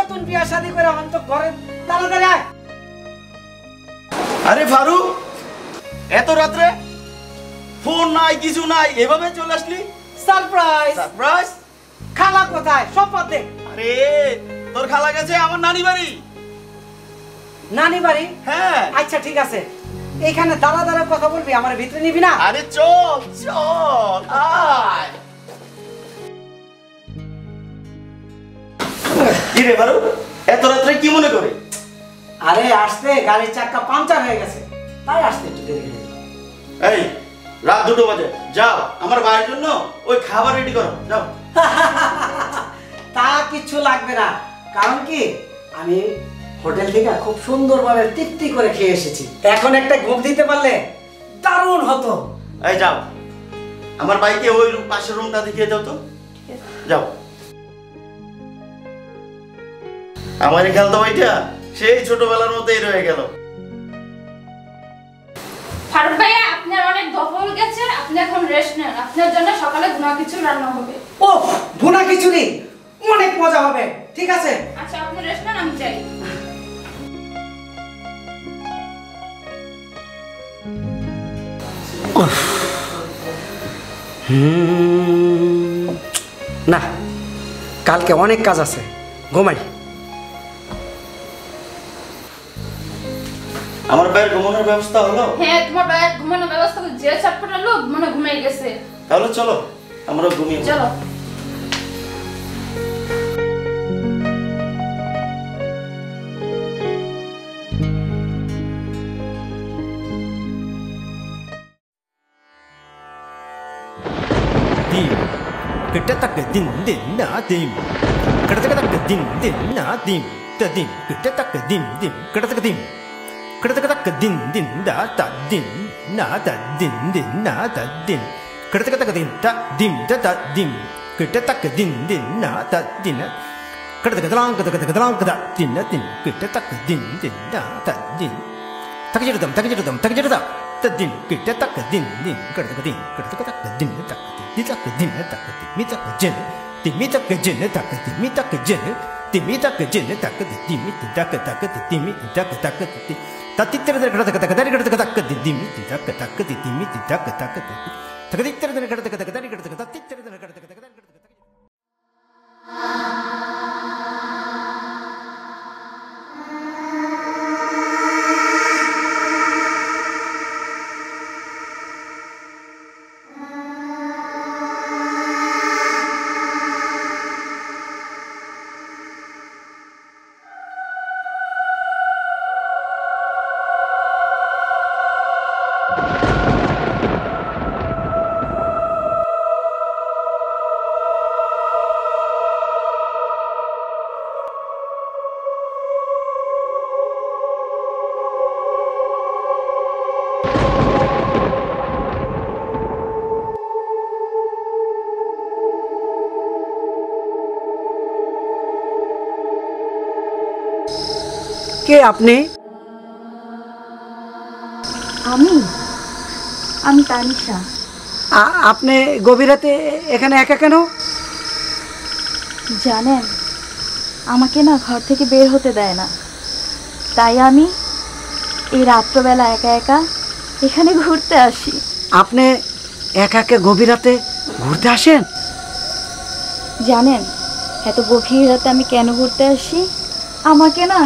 নতুন বিয়ে শাদী করে অন্ত ঘরে তাড়াতাড়ি আয়। আরে ফারুক, এত রাত্রে ফোন নাই কিছু নাই, এভাবে চলে আসলি? সারপ্রাইজ। সারপ্রাইজ? খালা কোথায়? সব বাদ দে। আরে তোর খালা গেছে আমার নানি বাড়ি। নানি বাড়ি? হ্যাঁ। আচ্ছা ঠিক আছে, এইখানে দাঁড়া দাঁড়া কথা বলবি, আমার ভিতরে নিবি না? আরে চল চল আয়। কি রে ফারুক, এত রাত্রে কি মনে করে? আরে আসতে গাড়ির চাকা পাংচার হয়ে গেছে, তাই আসতে একটু দেরি হয়ে গেল। এই রাত 2টো বাজে, যাও আমার ভাইয়ের জন্য ওই খাবার রেডি করো, যাও। তা কিছু লাগবে না, কারণ কি আমি হোটেল থেকে খুব সুন্দরভাবে তৃপ্তি করে খেয়ে এসেছি। এখন একটা ঘুম দিতে পারলে দারুণ হতো। এই যাও, আমার ভাইকে ওই পাশের রুমটা দেখিয়ে দাও তো, যাও। আমার এই খেলতো ভাইটা সেই ছোটবেলার মতোই রয়ে গেল। ফারুক ভাইয়া, আপনার অনেক দফল গেছে, আপনি এখন রেস্ট নেন। আপনার জন্য সকালে ভুনা খিচুড়ি রান্না হবে। ও ভুনা খিচুড়ি, অনেক মজা হবে। ঠিক আছে আচ্ছা, আপনি রেস্ট নেন, আমি যাই। না, কালকে অনেক কাজ আছে, ঘুমাই। আমার ভাইয়ের ঘুমানোর ব্যবস্থা হলো? হ্যাঁ, তোমার ভাইয়ের ঘুমানোর ব্যবস্থা করে যে চটপটা লোক মনে ঘুমিয়ে গেছে। তাহলে চলো আমরা ঘুমিয়ে চলো। Kita tak din din na dim. Kita tak din din na dim. Ta dim. Kita tak din dim. Kita tak dim. Kita tak din din da ta din na ta din din na ta din. Kita tak din ta dim da ta dim. Kita tak din din na ta din. Kita tak dalang kita din na din. Kita tak din din da ta din. Tak jadi dam tak jadi dam. Ta din. Kita tak din din. Kita tak din. Kita tak din da ta. Kita din da ta. Mita ke jen, timita ke jen tak timita ke jen, timita ke jen tak timita tak timita tak tati terus kata dari kata timita tak timita tak tadi terus kata dari kata tati terus kata কে আপনি? আমি তানিশা। আপনি গভীর রাতে এখানে একা কেন? জানেন, আমাকে না ঘর থেকে বের হতে দেয় না, তাই আমি এই রাত্রবেলা একা একা এখানে ঘুরতে আসি। আপনি একাকে গভীর রাতে ঘুরতে আসেন? জানেন এত গভীর রাতে আমি কেন ঘুরতে আসি? আমাকে না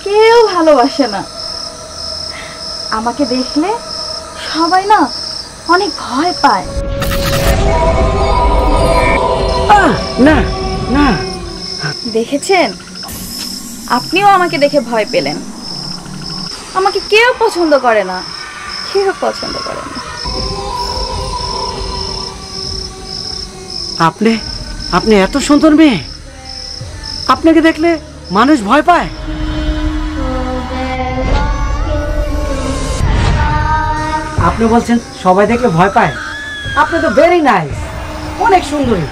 কেউ ভালোবাসে না। আমাকে দেখলে সবাই না অনেক ভয় পায়। না না, দেখেছেন, আপনিও আমাকে দেখে ভয় পেলেন। আমাকে কেউ পছন্দ করে না, কেউ পছন্দ করে না। আপনি এত সুন্দর মেয়ে, আপনাকে দেখলে মানুষ ভয় পায়? আপনি বলছেন সবাই দেখলে ভয় পায়? আপনি তো ভেরি নাইস, অনেক সুন্দরী।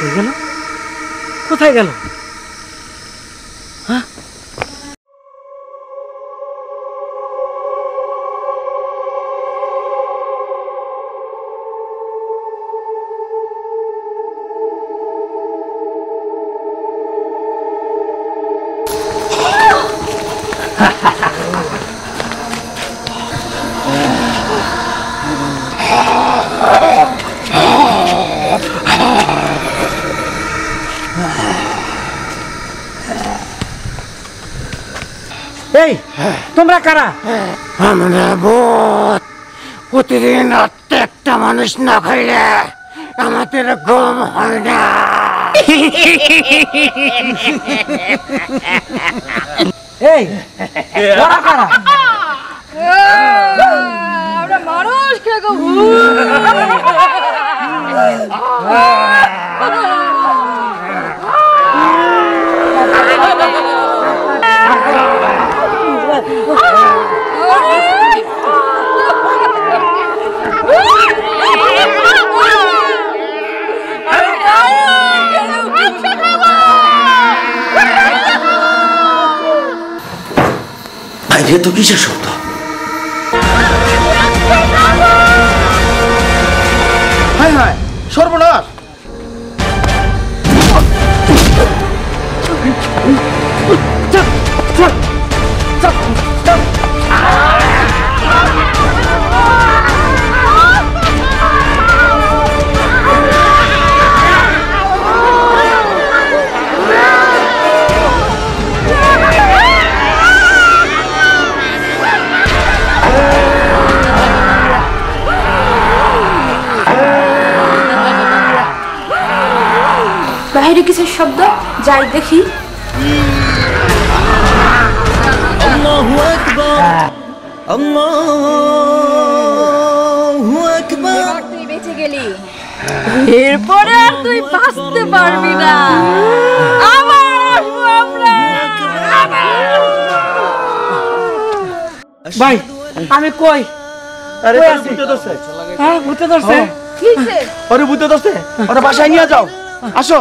কই গেল? কোথায় গেল? হ্যাঁ, এই তোমরা কারা? আমরা ভূত। প্রতিদিন রাত্রে একটা মানুষ না খাইলে আমাদের ঘুম হয় না। এই ওরা কারা? আমরা মানুষ কে গো বাইরে তো কিসের শব্দ? হায় হায়, সর্বনাশ! বাইরে কিসের শব্দ? যাই দেখি। আল্লাহু আকবার, আল্লাহু আকবার। তুই বেঁচে গেলি, এরপরে আর তুই বাঁচতে পারবি না। ভাই আমি কই? আরে কই তোর আছিস? ভূতে ধরছে। হ্যাঁ ভূতে ধরছে। কিসে? ওরে ভূতে ধরছে, ওরা বাসায় নিয়ে যাও। আসো।